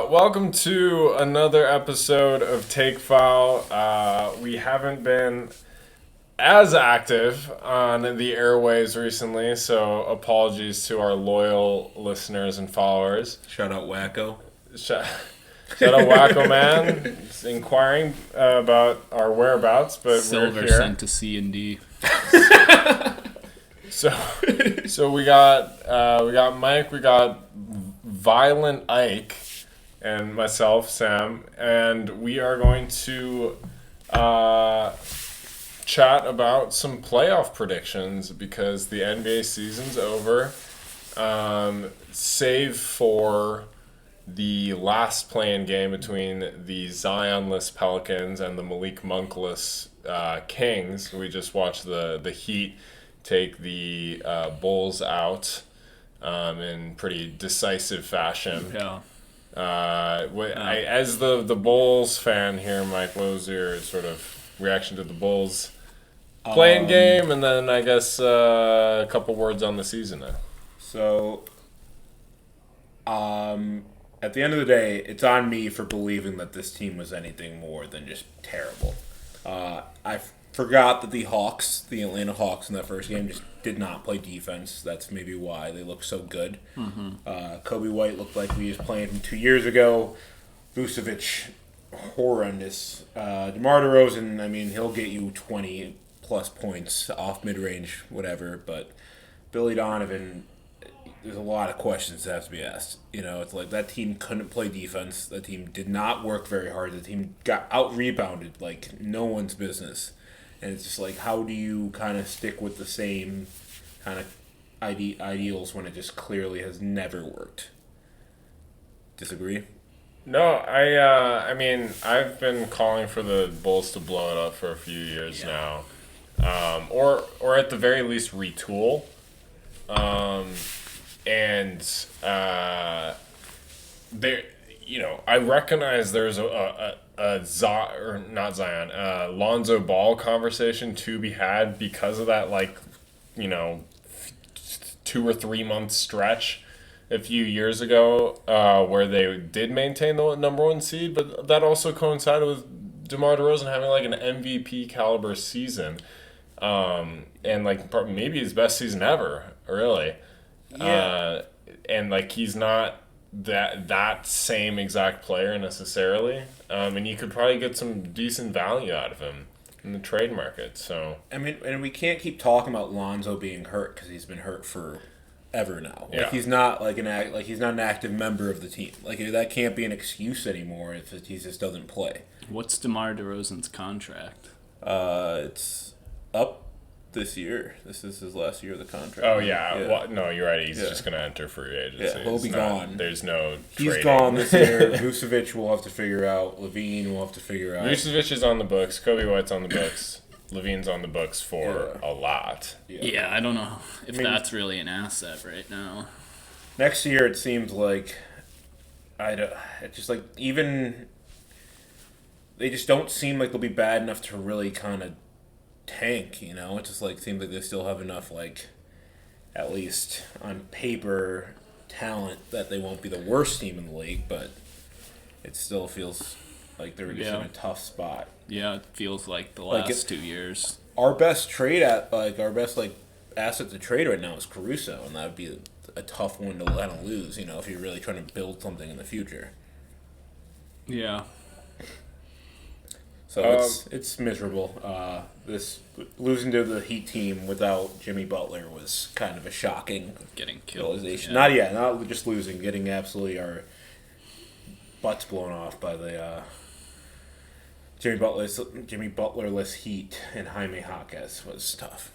Welcome to another episode of Take Foul. We haven't been as active on the airways recently, so apologies to our loyal listeners and followers. Shout out Wacko. Shout out Wacko Man. He's inquiring about our whereabouts, but Silver we're here. sent to C and D. So we got Mike, we got Violent Ike, and myself, Sam, and we are going to chat about some playoff predictions because the NBA season's over, save for the last play-in game between the Zionless Pelicans and the Malik Monkless Kings. We just watched the Heat take the Bulls out in pretty decisive fashion. Yeah. As the Bulls fan here, Mike, what was your sort of reaction to the Bulls playing game, and then I guess a couple words on the season now? So, at the end of the day, it's on me for believing that this team was anything more than just terrible. I forgot that the Atlanta Hawks in that first game just did not play defense. That's maybe why they look so good. Mm-hmm. Kobe White looked like he was playing from 2 years ago. Vucevic, horrendous. DeMar DeRozan, I mean, he'll get you 20-plus points off mid-range, whatever. But Billy Donovan, there's a lot of questions that have to be asked. You know, it's like that team couldn't play defense. That team did not work very hard. The team got out-rebounded like no one's business. And it's just like, how do you kind of stick with the same kind of ideals when it just clearly has never worked? Disagree? No, I mean, I've been calling for the Bulls to blow it up for a few years now, or at the very least retool, and there, I recognize there's Lonzo Ball conversation to be had because of that, 2 or 3 month stretch a few years ago where they did maintain the number one seed, but that also coincided with DeMar DeRozan having like an MVP caliber season, and maybe his best season ever, really. Yeah. And he's not that same exact player necessarily, and you could probably get some decent value out of him in the trade market. So I mean, and we can't keep talking about Lonzo being hurt because he's been hurt forever now. Yeah. He's not he's not an active member of the team. That can't be an excuse anymore if he just doesn't play. What's DeMar DeRozan's contract? It's up this year. This is his last year of the contract. Oh yeah. Well, no, you're right. He's just going to enter free agency. Yeah, he'll be gone. There's no. He's trading. gone this year. Vucevic will have to figure out. Levine will have to figure out. Vucevic is on the books. Kobe White's on the books. Levine's on the books for a lot. Yeah, I don't know if that's really an asset right now. Next year, it seems like it's just like even they just don't seem like they'll be bad enough to really kind of tank. It just seems like they still have enough, at least on paper, talent that they won't be the worst team in the league, but it still feels like they're just in a tough spot. Yeah, it feels like the last 2 years. Our best asset to trade right now is Caruso, and that would be a tough one to let him lose, if you're really trying to build something in the future. Yeah. So it's miserable. This losing to the Heat team without Jimmy Butler was kind of a shocking Getting killed. realization. Yeah. Not just losing, getting absolutely our butts blown off by the Jimmy Butlerless Heat and Jaime Jaquez was tough.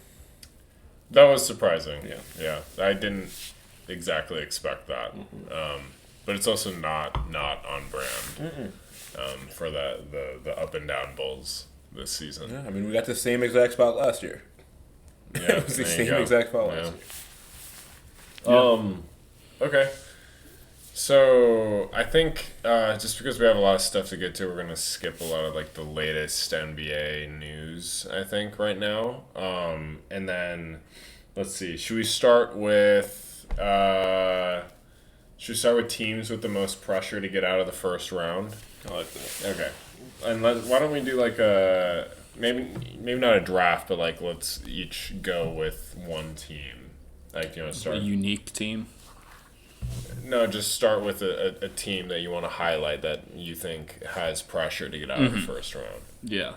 That was surprising. Yeah. I didn't exactly expect that, but it's also not on brand for the up and down Bulls this season. Yeah, I mean, we got the same exact spot last year. Yeah, it was the same exact spot last year. Okay. So I think just because we have a lot of stuff to get to, we're gonna skip a lot of the latest NBA news. I think right now, and then let's see. Should we start with Should we start with teams with the most pressure to get out of the first round? I like that. Okay. And why don't we do like a maybe not a draft, but like let's each go with one team. Like start A unique team. No, just start with a team that you want to highlight that you think has pressure to get out of the first round. Yeah.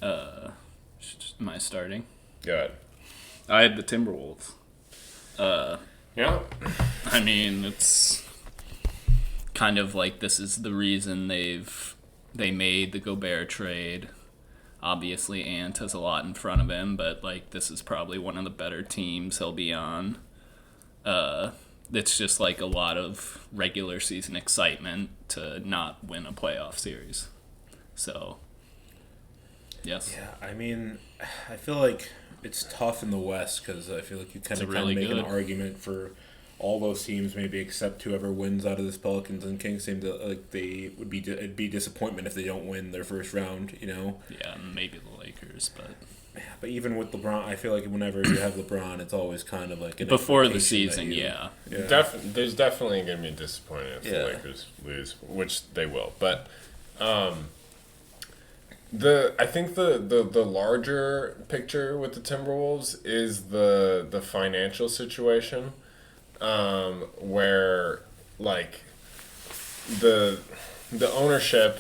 Am I starting? Go ahead. I had the Timberwolves. Yeah. I mean, it's kind of like this is the reason they made the Gobert trade. Obviously, Ant has a lot in front of him, but like this is probably one of the better teams he'll be on. It's just like a lot of regular season excitement to not win a playoff series. So, yes. Yeah, I mean, I feel like it's tough in the West because I feel like you kind of really make an good. argument for all those teams, maybe except whoever wins out of this Pelicans and Kings. Seem to like it'd be disappointment if they don't win their first round. Yeah, maybe the Lakers, but But even with LeBron, I feel like whenever you have LeBron, it's always kind of like an before the expectation season, that yeah. There's definitely going to be disappointment if the Yeah. Lakers lose, which they will. But I think the larger picture with the Timberwolves is the financial situation, where like the ownership,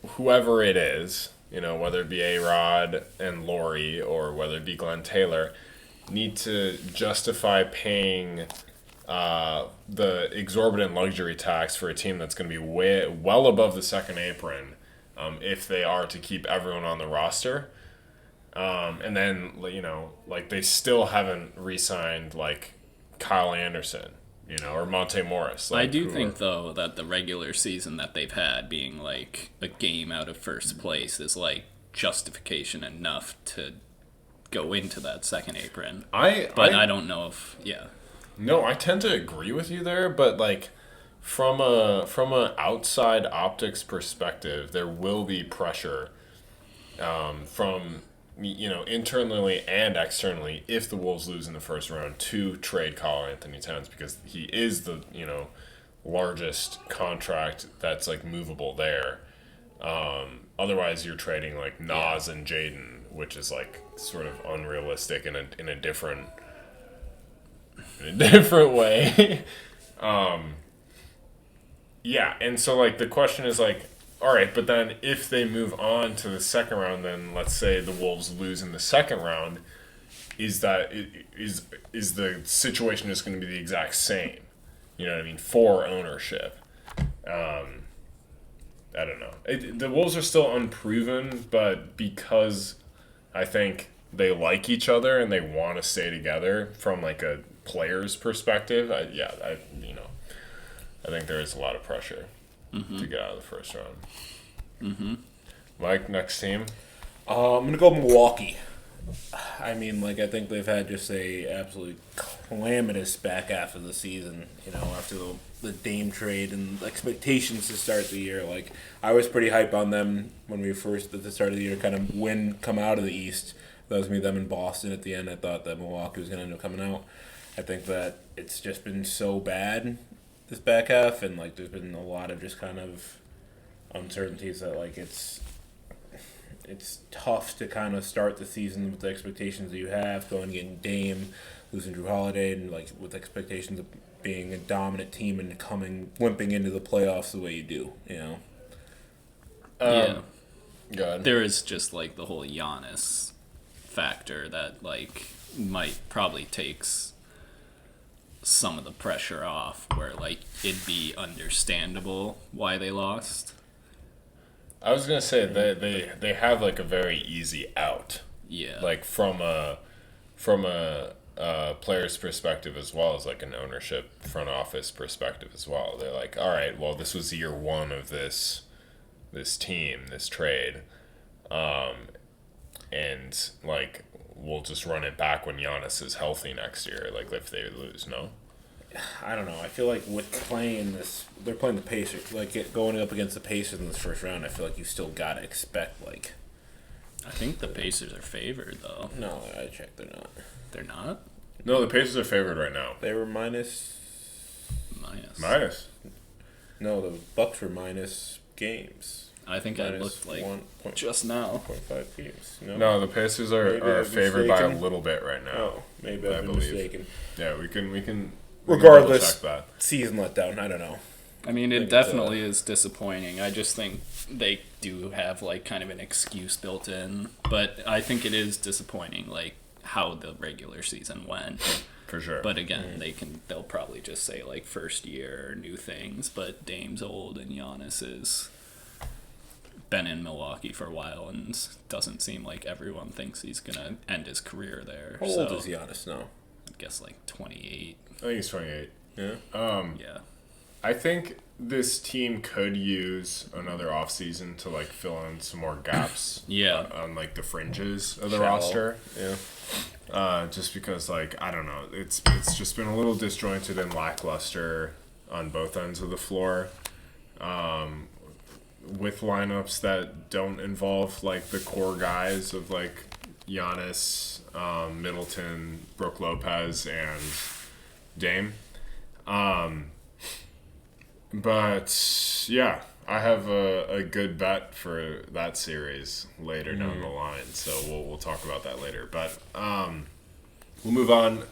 whoever it is, whether it be A-Rod and Laurie or whether it be Glenn Taylor, need to justify paying the exorbitant luxury tax for a team that's going to be well above the second apron, if they are to keep everyone on the roster. And then, like they still haven't re-signed like Kyle Anderson, or Monte Morris. I do think, though, that the regular season that they've had being, like, a game out of first place is, like, justification enough to go into that second apron. I don't know if, yeah. No, I tend to agree with you there, but, like, from a outside optics perspective, there will be pressure from internally and externally if the Wolves lose in the first round to trade Karl Anthony Towns, because he is the largest contract that's like movable there. Otherwise, you're trading like Nas and Jaden, which is like sort of unrealistic in a different way. Yeah, and so like the question is like, all right, but then if they move on to the second round, then let's say the Wolves lose in the second round, is the situation just going to be the exact same? You know what I mean? For ownership. I don't know. The Wolves are still unproven, but because I think they like each other and they want to stay together from like a player's perspective, I think there is a lot of pressure to get out of the first round. Mm-hmm. Mike, next team? I'm going to go Milwaukee. I mean, like, I think they've had just a absolutely calamitous back half of the season, after the Dame trade and expectations to start the year. Like, I was pretty hype on them when we first, at the start of the year, kind of come out of the East. That was me, them in Boston at the end. I thought that Milwaukee was going to end up coming out. I think that it's just been so bad this back half, and, like, there's been a lot of just kind of uncertainties that, like, it's tough to kind of start the season with the expectations that you have, going against Dame, losing Drew Holiday, and like with expectations of being a dominant team and limping into the playoffs the way you do, Yeah. Go ahead. There is just like the whole Giannis factor that like might probably takes some of the pressure off, where like it'd be understandable why they lost. I was gonna say they have like a very easy out. Yeah. Like from a player's perspective as well as like an ownership front office perspective as well. They're like, all right, well this was year one of this team, this trade, and like we'll just run it back when Giannis is healthy next year. Like if they lose, no. I don't know. I feel like with they're playing the Pacers. Like going up against the Pacers in this first round, I feel like you still gotta expect like. I think the Pacers are favored though. No, I checked. They're not. They're not? No, the Pacers are favored right now. They were minus. minus. Minus. No, the Bucks were minus games. I think I looked like just now. 0.5 games. No, the Pacers are favored by a little bit right now. Oh, maybe I've been mistaken. Yeah, we can. Regardless, check that. Season letdown. I don't know. I mean, it definitely is disappointing. I just think they do have like kind of an excuse built in, but I think it is disappointing, like how the regular season went. For sure. But again, they'll probably just say like first year new things. But Dame's old and Giannis is been in Milwaukee for a while and doesn't seem like everyone thinks he's gonna end his career there. How old is Giannis now? I guess like 28. I think he's 28. Yeah. Yeah. I think this team could use another offseason to like fill in some more gaps. Yeah. On like the fringes of the Shallow. roster. Yeah. Just because like I don't know, it's just been a little disjointed and lackluster on both ends of the floor. With lineups that don't involve like the core guys of like Giannis, Middleton, Brook Lopez, and Dame. But yeah, I have a good bet for that series later down the line, so we'll talk about that later. But we'll move on.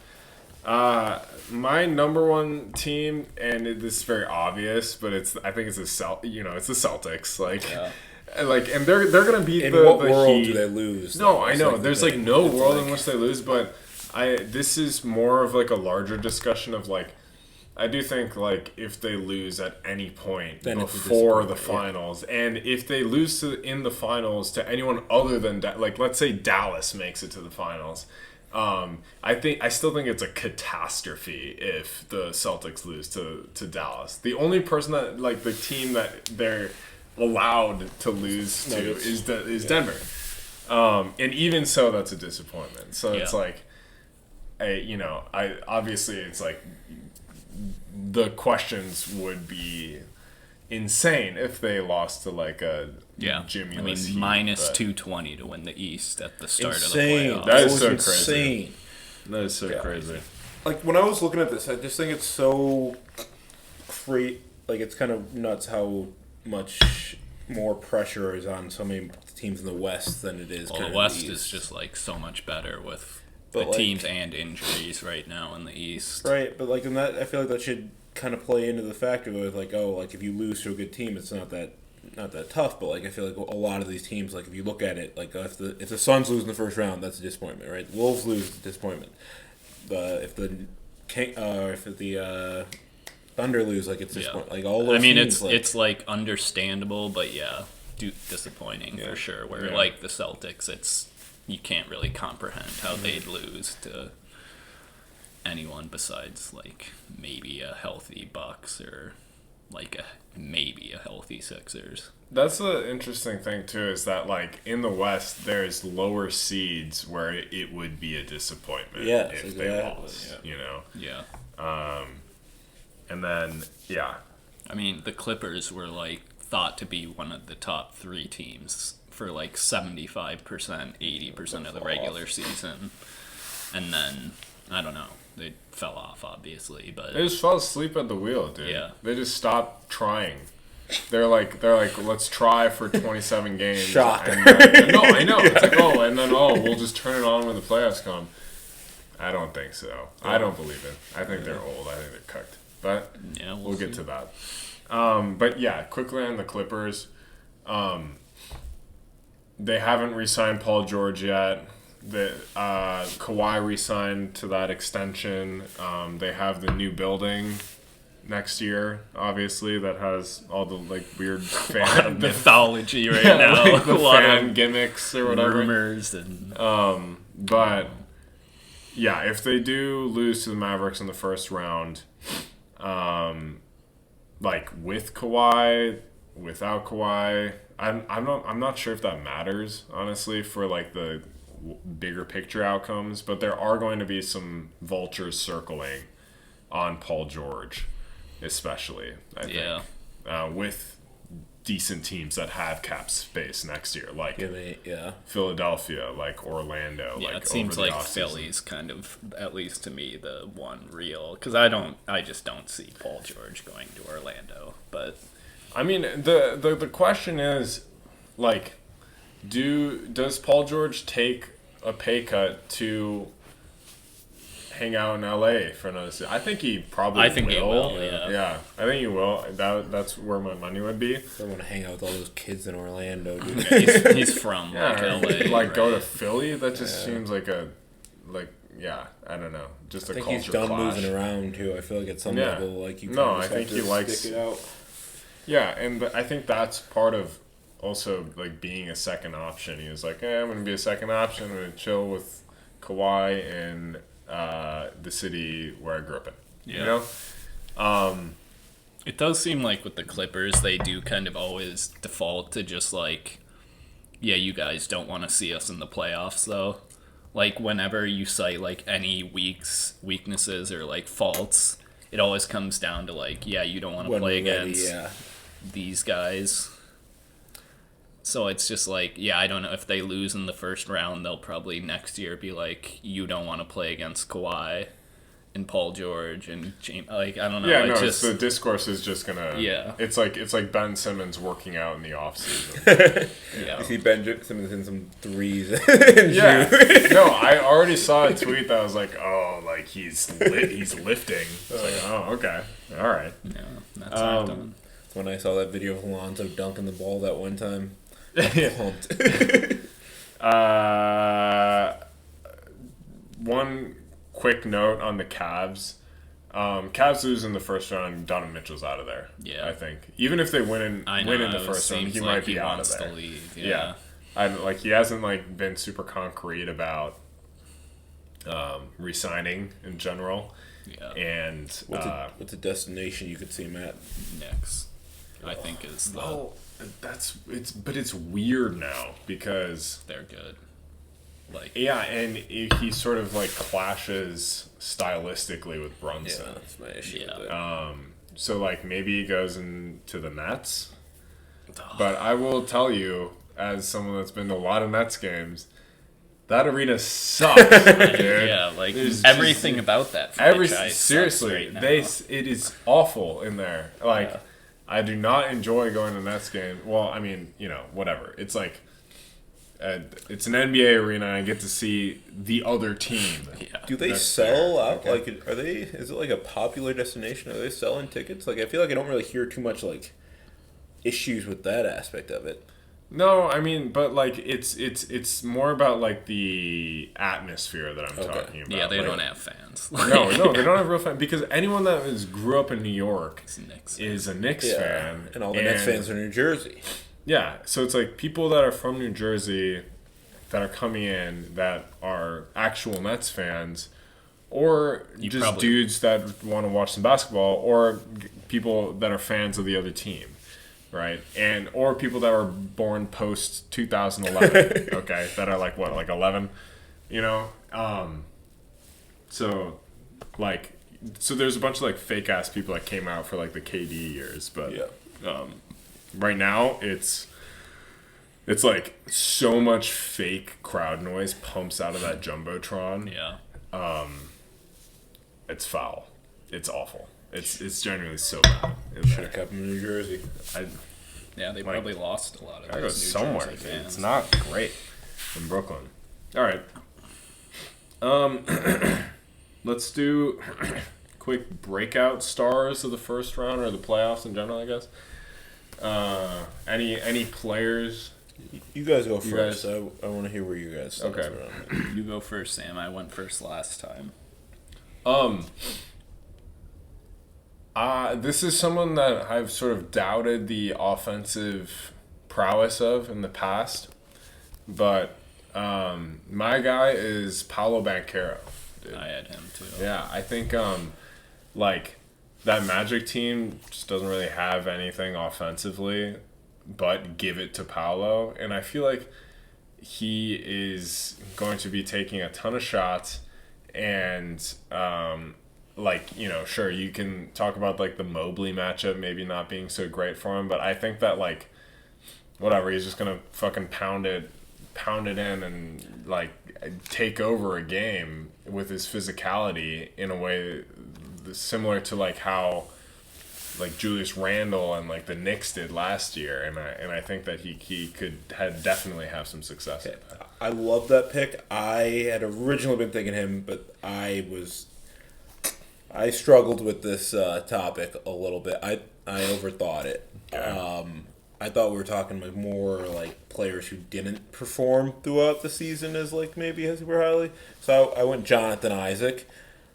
My number one team, and this is very obvious, but I think it's the Celtics. Like, and they're gonna beat In the what the world Heat. do they lose? No, though? I It's know. like the There's thing. like no It's world like- in which they lose, but this is more of like a larger discussion of like I do think like if they lose at any point Then it's a before the disappointment, finals, and if they lose in the finals to anyone other than like let's say Dallas makes it to the finals. I still think it's a catastrophe if the Celtics lose to Dallas. The only person that like the team that they're allowed to lose to is Denver. And even so, that's a disappointment. So it's like, I obviously it's like the questions would be insane if they lost to like a Jimmy. I mean, Heat, minus but 220 to win the East at the start Insane. of the playoffs. That is was so insane. That is so crazy. Like when I was looking at this, I just think it's so great. Like it's kind of nuts how much more pressure is on so many teams in the West than it is. Well, kind the of West the is East. just like so much better with But, the like- teams and injuries right now in the East. Right, but like in that, I feel like that should kind of play into the factor with like, oh, like if you lose to a good team, it's not that tough. But like I feel like a lot of these teams, like if you look at it, like if the Suns lose in the first round, that's a disappointment, right? The Wolves lose, it's a disappointment. If the Thunder lose, like it's disappointment. Like all those. I mean, teams, it's like understandable, but disappointing for sure. Where like the Celtics, you can't really comprehend how they'd lose to anyone besides like maybe a healthy Bucks or like maybe a healthy Sixers. That's the interesting thing too, is that like in the West there's lower seeds where it would be a disappointment Yes, if they exactly, lost. yeah. You know? Yeah. And then I mean, the Clippers were like thought to be one of the top 3 teams for like 75%, 80% of the regular season. And then, I don't know, they fell off, obviously, but they just fell asleep at the wheel, dude. Yeah. They just stopped trying. They're like, let's try for 27 games. Shock. And then, no, I know. It's like, we'll just turn it on when the playoffs come. I don't think so. I don't believe it. I think they're old. I think they're cooked. But yeah, we'll get to that. But yeah, quickly on the Clippers. They haven't re-signed Paul George yet. Kawhi re-signed to that extension. They have the new building next year, obviously, that has all the like weird fan mythology right now. like the a lot fan of gimmicks or whatever. rumors and But yeah, if they do lose to the Mavericks in the first round, like with Kawhi, without Kawhi, I'm not sure if that matters, honestly, for like the bigger picture outcomes. But there are going to be some vultures circling on Paul George, especially. I think with decent teams that have cap space next year, like Yeah. Philadelphia, like Orlando. Yeah, like it seems over the like offseason. Philly's kind of, at least to me, the one real, because I just don't see Paul George going to Orlando. But I mean, the question is, like, does Paul George take a pay cut to hang out in LA for another season? I think he probably he will, yeah. I think he will. That's where my money would be. I want to hang out with all those kids in Orlando, dude. he's from like LA. Like right? go to Philly. That just seems like I don't know, just a I think culture he's done clash. moving around too. I feel like at some level, like you. No, just I think have he to likes- stick it out. Yeah, and I think that's part of also like being a second option. He was like, I'm gonna be a second option. I'm gonna chill with Kawhi in the city where I grew up in. Yeah. You know. It does seem like with the Clippers, they do kind of always default to just like, yeah, you guys don't want to see us in the playoffs, though. Like, whenever you cite, like, any weaknesses or, like, faults, it always comes down to, like, yeah, you don't want to When play we're ready, against these guys. So it's just like, yeah, I don't know. If they lose in the first round, they'll probably next year be like, you don't want to play against Kawhi and Paul George and James. Like, I don't know. Yeah, it no, just, the discourse is just gonna. Yeah. It's like Ben Simmons working out in the offseason. yeah. You see Ben Simmons in some threes. Yeah. No, I already saw a tweet that was like, oh, like he's lifting. It's like, oh, okay, all right. Yeah, that's not done. When I saw that video of Alonzo dunking the ball that one time, pumped. One quick note on the Cavs. Cavs lose in the first round. Donovan Mitchell's out of there. Yeah. I think even if they win in the it first round, seems he like might be he out of wants there. to leave. Yeah. He hasn't like been super concrete about re-signing in general. Yeah. And What's a destination you could see him at? Knicks, I think is the well, it's weird now because they're good. Like yeah, and he sort of like clashes stylistically with Brunson. Yeah, that's my issue Yeah. with it. So like maybe he goes into the Nets. But I will tell you, as someone that's been to a lot of Nets games, that arena sucks, dude. yeah, like There's everything just- about that franchise sucks seriously, right now. it is awful in there. Like Yeah. I do not enjoy going to Nets game. Well, I mean, whatever. It's like it's an NBA arena, and I get to see the other team. Yeah. Do they That's sell fair. out? Okay. Like, is it like a popular destination? Are they selling tickets? Like, I feel like I don't really hear too much like issues with that aspect of it. No, I mean, but like it's more about like the atmosphere that I'm talking about. Yeah, they Like, don't have fans. No, they don't have real fans because anyone that grew up in New York It's Knicks. is a Knicks fan, and all the Nets fans are in New Jersey. Yeah, so it's like people that are from New Jersey that are coming in that are actual Nets fans, or just dudes that want to watch some basketball, or people that are fans of the other team, right? And or people that were born post 2011, okay, that are like 11, So there's a bunch of like fake ass people that came out for like the KD years, but right now it's like so much fake crowd noise pumps out of that jumbotron. Yeah. It's foul. It's awful. It's generally so bad. Should have kept them in New Jersey. Yeah, they probably lost a lot of I go those New somewhere. Jersey fans. It's not great in Brooklyn. All right. Let's do quick breakout stars of the first round or the playoffs in general, I guess. Any players? You guys go You first. guys- I want to hear where you guys. Okay. You go first, Sam. I went first last time. This is someone that I've sort of doubted the offensive prowess of in the past, but my guy is Paolo Banchero. Dude. I had him too. Yeah, I think like that Magic team just doesn't really have anything offensively, but give it to Paolo, and I feel like he is going to be taking a ton of shots, and sure, you can talk about like the Mobley matchup maybe not being so great for him, but I think that like whatever. He's just gonna fucking pound it in and like take over a game with his physicality in a way similar to like how like Julius Randle and like the Knicks did last year, and I think that he could definitely have some success. Okay. I love that pick. I had originally been thinking him, but I struggled with this topic a little bit. I overthought it. Okay. I thought we were talking like more like players who didn't perform throughout the season as like maybe super highly. So I went Jonathan Isaac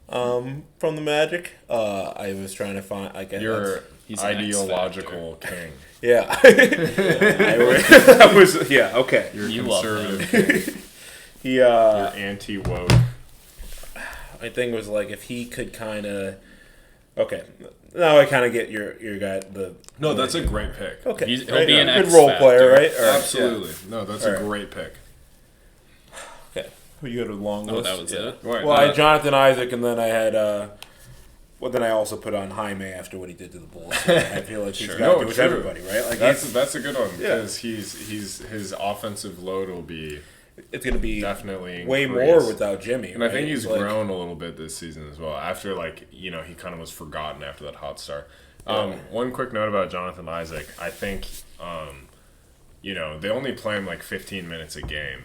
from the Magic. I was trying to find like Your He's an ideological king. yeah. I was yeah okay. Your You love conservative king. He Your anti-woke. my thing was like if he could kind of okay. Now I kind of get your guy the No, that's a great pick. okay. He'll be an good X role factor. player, right? All right, Absolutely. No, that's All a right. great pick. yeah. Okay. Who you had a long Oh, list? that was it. Right. Well, I had Jonathan Isaac, and then I had. Well, then I also put on Jaime after what he did to the Bulls. So I feel like he's Sure. got to No, do with true. everybody, right? Like That's a good one Yeah. because he's his offensive load will be it's going to be definitely way increased. more without Jimmy. And I right? think he's It's like- grown a little bit this season as well. After he kind of was forgotten after that hot start. One quick note about Jonathan Isaac. I think they only play him like 15 minutes a game,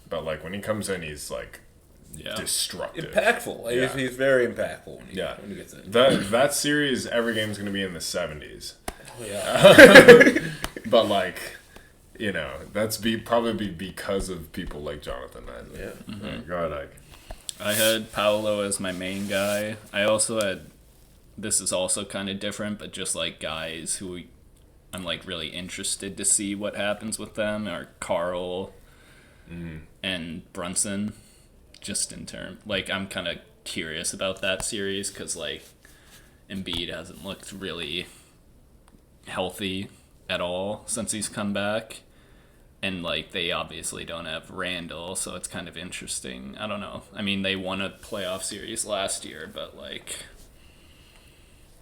but like when he comes in, he's like Yeah. destructive. impactful. Like, Yeah. He's very impactful when he, Yeah. when he gets in. That series, every game's going to be in the 70s. Oh, yeah. But like, that's probably because of people like Jonathan Isaac. Yeah. Yeah, go ahead, Ike. I had Paolo as my main guy. I also had, this is also kind of different, but just like guys who I'm like really interested to see what happens with them are Carl and Brunson. Just in term, like I'm kind of curious about that series because like Embiid hasn't looked really healthy at all since he's come back. And, like, they obviously don't have Randall, so it's kind of interesting. I don't know. I mean, they won a playoff series last year, but, like,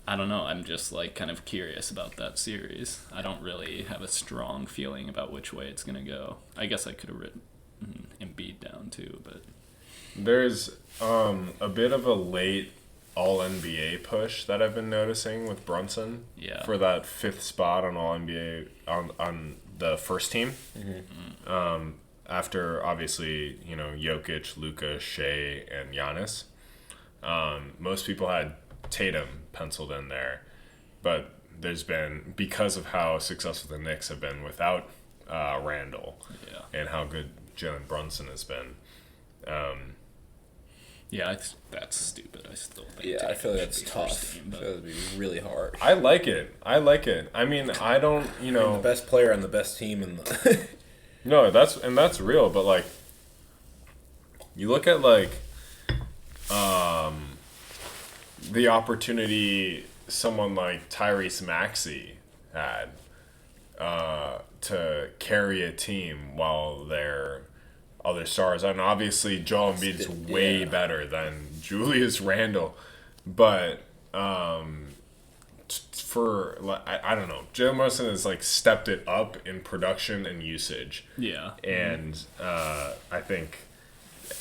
I don't know. I'm just, like, kind of curious about that series. I don't really have a strong feeling about which way it's going to go. I guess I could have written Embiid down, too, but... There's a bit of a late All-NBA push that I've been noticing with Brunson Yeah. for that 5th spot on All-NBA on the first team. After, obviously, Jokic, Luka, Shea, and Giannis. Most people had Tatum penciled in there, but there's been, because of how successful the Knicks have been without Randall Yeah. and how good Jalen Brunson has been, Yeah, that's stupid. I still think Yeah, I Tatum feel like should that's be tough. first team, I but- feel like it'd be really hard. I like it. I mean, I don't, The best player on the best team in the. No, that's real, but like you look at like the opportunity someone like Tyrese Maxey had to carry a team while their other stars, and obviously Joel Embiid is way better than Julius Randle, but for like I don't know, Jalen Brunson has like stepped it up in production and usage. Yeah. And I think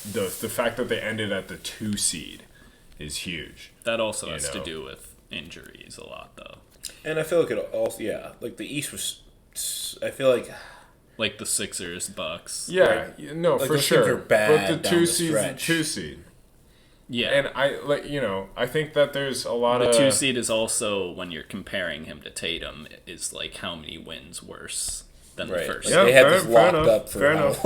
the fact that they ended at the 2 seed is huge. That also has know. to do with injuries a lot, though. And I feel like it also, like the East was. I feel like. Like the Sixers, Bucks. Yeah, no, Like, for those sure. teams are bad but the down 2 the seed, stretch. 2 seed, Yeah. and I think that there's a lot The of 2 seed is also, when you're comparing him to Tatum, is like how many wins worse than Right. the first. Like, Yeah, they had fair- this fair locked enough, up for fair how enough.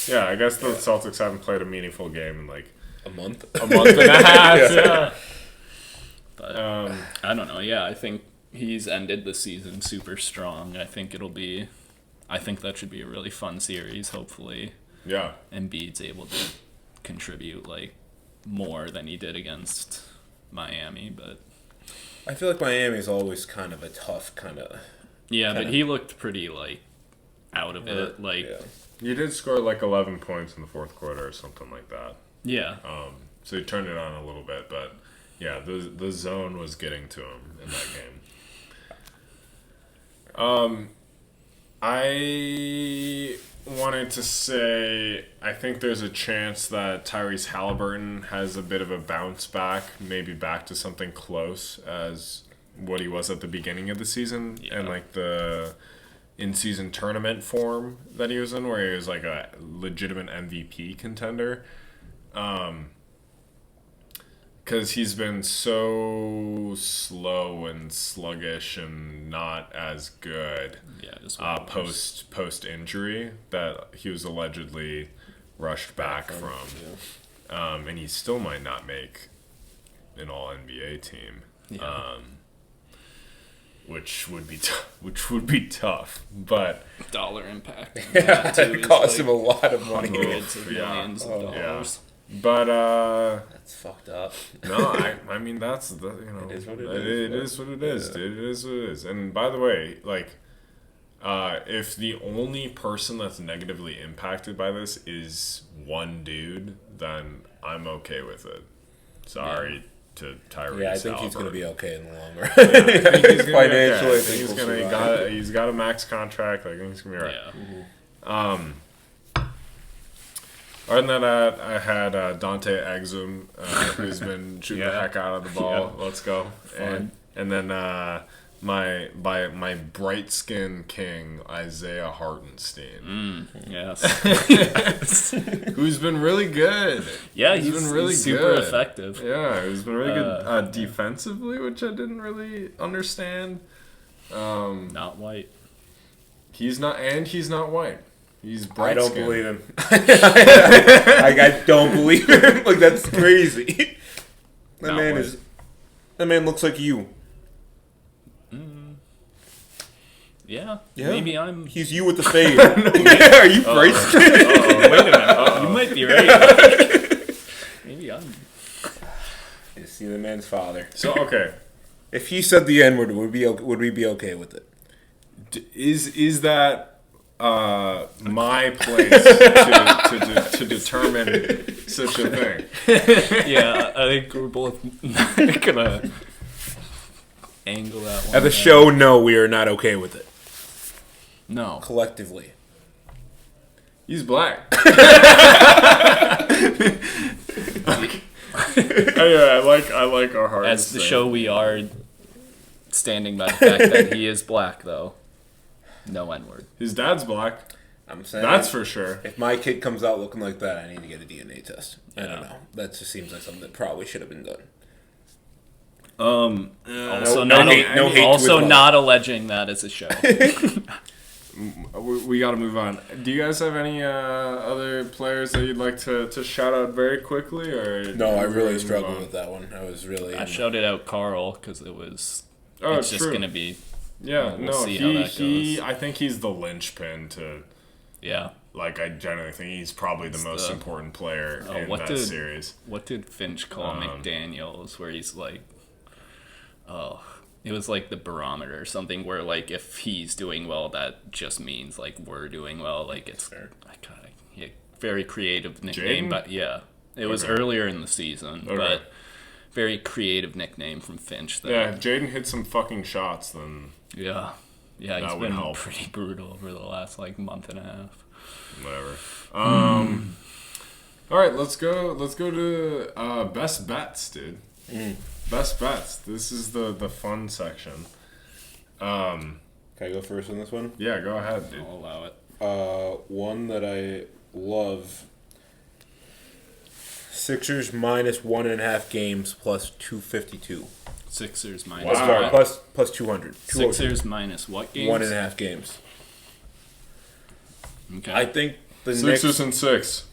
long? Yeah, I guess the Celtics haven't played a meaningful game in like A month. a month and a half. Yeah. But I don't know. Yeah, I think he's ended the season super strong. I think that should be a really fun series. Hopefully, Yeah. Embiid's able to contribute like more than he did against Miami. But I feel like Miami's always kind of a tough kind of. yeah, but Kinda. he looked pretty like out of it. Like Yeah. You did score like 11 points in the 4th quarter or something like that. yeah. So he turned it on a little bit, but yeah, the zone was getting to him in that game. I wanted to say I think there's a chance that Tyrese Halliburton has a bit of a bounce back, maybe back to something close as what he was at the beginning of the season and like the in-season tournament form that he was in, where he was like a legitimate MVP contender. Because he's been so slow and sluggish and not as good just post injury that he was allegedly rushed back from. And he still might not make an All NBA team. Which would be tough, but dollar impact. It costs him a lot of money. Hundreds of millions of dollars. But that's fucked up. No, I mean that's the it is what it is. is. It is what it is, dude. It is what it is. And by the way, like, if the only person that's negatively impacted by this is one dude, then I'm okay with it. Sorry to Tyrese. Yeah, I think he's going to be okay in the long run. I think he's gonna Financially, be okay. I think he's we'll gonna survive. he's got a max contract. I think he's gonna be alright. Yeah. Other than that, I had Dante Exum, who's been shooting the heck out of the ball. Yeah. Let's go. Fun. And then my bright skin king Isaiah Hartenstein, Yes. who's been really good. Yeah, he's been really super good. effective. Yeah, he's been really good defensively, which I didn't really understand. Not white. He's not white. He's I bright don't skin. believe him. I don't believe him. Like, that's crazy. Not white. That man looks like you. Yeah. Yeah. Maybe I'm. He's you with the fade. Are you bright skinned? Wait a minute. You might be right. Maybe I'm. You see the man's father. So okay, If he said the N word, would we be okay with it? is that my place to determine such a thing? Yeah, I think we're both not gonna angle that one. At the show, no, we are not okay with it. No. Collectively. He's black. Anyway, I like our heart. As the show, we are standing by the fact that he is black, though. No N-word. His dad's black. I'm saying That's for sure. if my kid comes out looking like that, I need to get a DNA test. I Yeah. don't know. That just seems like something that probably should have been done. Also, no not, hate- no hate to also his mother. not alleging that it's a show. We got to move on. Do you guys have any other players that you'd like to shout out very quickly? Or No, I move really on? struggled with that one. I was really. I shouted out Carl because it was. Oh, it's just true. gonna be. Yeah, We'll see how that goes. I think he's the linchpin to. Yeah. Like, I generally think he's probably the most important player in what that did- series. What did Finch call McDaniels? Where he's like, it was like the barometer or something. Where like if he's doing well, that just means like we're doing well. Like it's very creative nickname, Jaden? but yeah, it was Okay. earlier in the season, Okay. but very creative nickname from Finch. That, Yeah, if Jaden hit some fucking shots, then yeah, he's That would been help. pretty brutal over the last like month and a half. whatever. All right, let's go to best bets, dude. Best bets. This is the fun section. Can I go first on this one? Yeah, go ahead, dude. I'll allow it. One that I love. Sixers minus 1.5 games plus 252. Sixers minus Wow. Sorry, what? plus 200. Sixers minus what games? 1.5 games. Okay. I think the Sixers Knicks. and 6,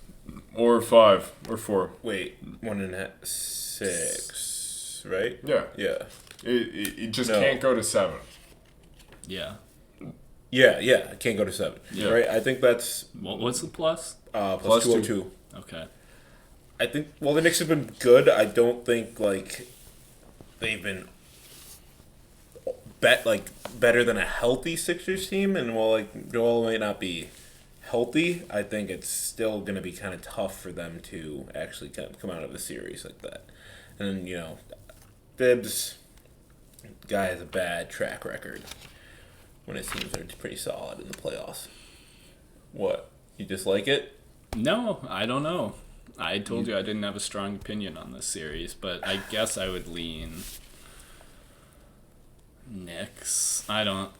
or 5, or 4. Wait, 1.5, 6, right? Yeah, Yeah. it just No. can't go to 7. yeah. Yeah. I can't go to 7. Yeah. Right? I think that's What was the plus? plus Plus 202. Okay. I think, well, the Knicks have been good. I don't think, like, they've been better than a healthy Sixers team. And while, like, Joel might not be healthy, I think it's still going to be kind of tough for them to actually come out of the series like that. And, you know, Bibbs, guy has a bad track record. when it seems they're pretty solid in the playoffs. What? You just like it? No, I don't know. I told you I didn't have a strong opinion on this series, but I guess I would lean Knicks. I don't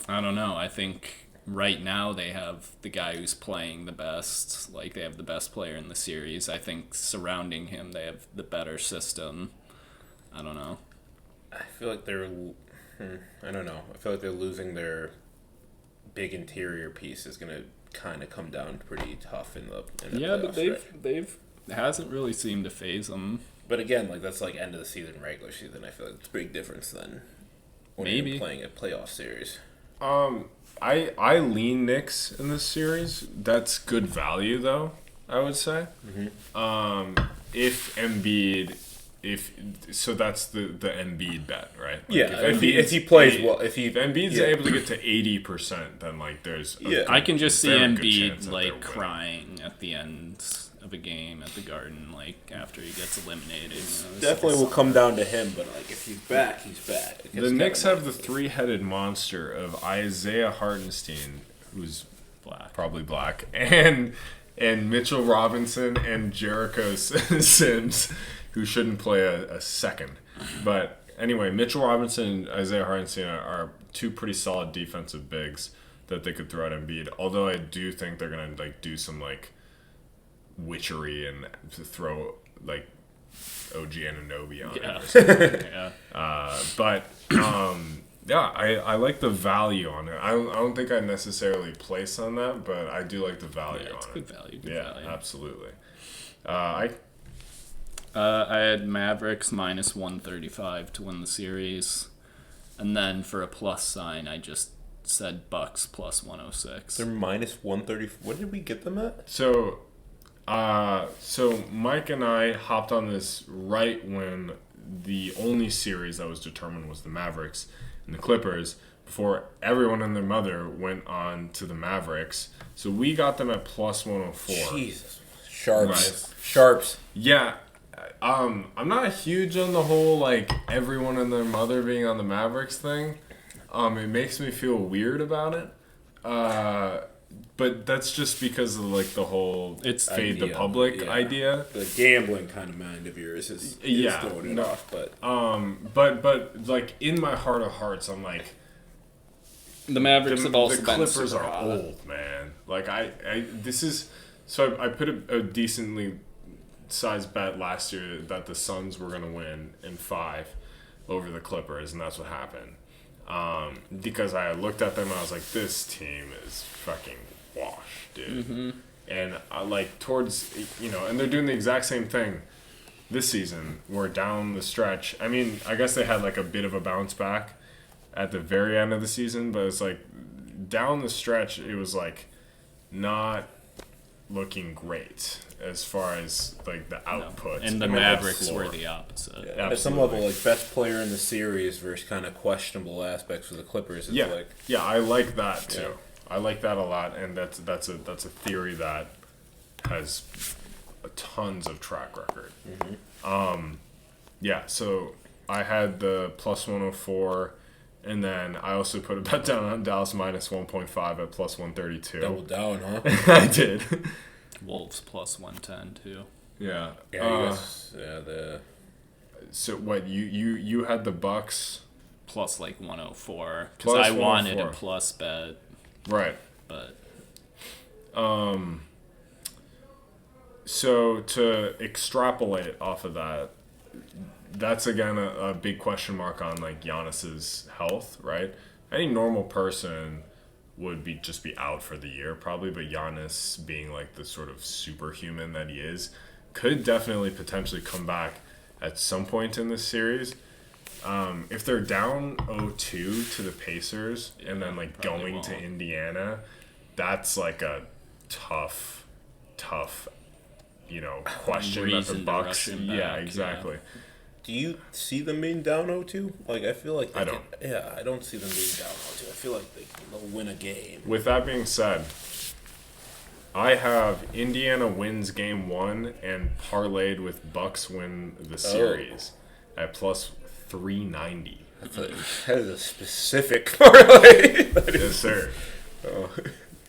know. I think right now they have the guy who's playing the best. Like, they have the best player in the series. I think surrounding him, they have the better system. I don't know. I feel like they're... I don't know. I feel like they're losing their big interior piece is going to kind of come down pretty tough in the Yeah, but playoff stretch. they've hasn't really seemed to phase them. But again, like that's like end of the season, regular season. I feel like it's a big difference than when Maybe. you're playing a playoff series. I lean Knicks in this series. That's good value, though, I would say. If Embiid, so that's the Embiid bet, right? Like Yeah, if he plays well, if Embiid's able to get to 80%, then like there's I can just see very good chance Embiid that like they're winning. crying at the end of a game at the Garden, like after he gets eliminated. It's definitely will come down to him. But like if he's back, he's back. The Knicks have the three-headed monster of Isaiah Hartenstein, who's black. probably black, and Mitchell Robinson and Jericho Sims, who shouldn't play a second. But anyway, Mitchell Robinson and Isaiah Hartenstein are two pretty solid defensive bigs that they could throw at Embiid. Although I do think they're gonna like do some like witchery and throw like OG Anunoby on him or something. Yeah, I like the value on it. I don't think I necessarily place on that, but I do like the value Yeah, it's on good it. value. Good Yeah, value. absolutely. I had Mavericks minus 135 to win the series, and then for a plus sign, I just said Bucks plus 106. They're minus 130. What did we get them at? So Mike and I hopped on this right when the only series that was determined was the Mavericks and the Clippers, before everyone and their mother went on to the Mavericks. So we got them at plus 104. Jesus, sharps, Right. sharps. Yeah. I'm not huge on the whole like everyone and their mother being on the Mavericks thing. It makes me feel weird about it. But that's just because of like the whole It's fade the idea, public yeah. idea. The gambling kind of mind of yours is Yeah, throwing it no. off. But But like in my heart of hearts, I'm like The Mavericks have also the been Clippers super are hot. old, man. Like this is so I put a decently sized bet last year that the Suns were gonna win in 5 over the Clippers, and that's what happened. Because I looked at them and I was like, this team is fucking washed, dude. Mm-hmm. And I like towards and they're doing the exact same thing this season. We're down the stretch. I mean, I guess they had like a bit of a bounce back at the very end of the season, but it's like down the stretch, it was like not looking great as far as like the output. And the Mavericks were the opposite. yeah, at some level, like best player in the series versus kind of questionable aspects for the Clippers. It's like Yeah, I like that too. Yeah. I like that a lot, and that's a theory that has tons of track record. Yeah, so I had the plus 104, and then I also put a bet down on Dallas minus 1.5 at plus 132. double down, huh? I did. Wolves plus 110 too. Yeah. Yeah, you guys, the So what you had the Bucks, Plus like 104 because Plus I wanted a 104. plus bet, right? but So to extrapolate off of that, that's again a big question mark on like Giannis's health, right? Any normal person would just be out for the year probably, but Giannis being like the sort of superhuman that he is, could definitely potentially come back at some point in this series. If they're down 0-2 to the Pacers and then like probably going to won't. Indiana, that's like a tough question that the Reason to Bucks. rush him Yeah, back, exactly. do you see them being down 0-2? Like I feel like I don't. I don't see them being down 0-2. I feel like they'll win a game. With that being said, I have Indiana wins game 1 and parlayed with Bucks win the series at plus 390. That is a specific parlay. Yes, sir. Oh.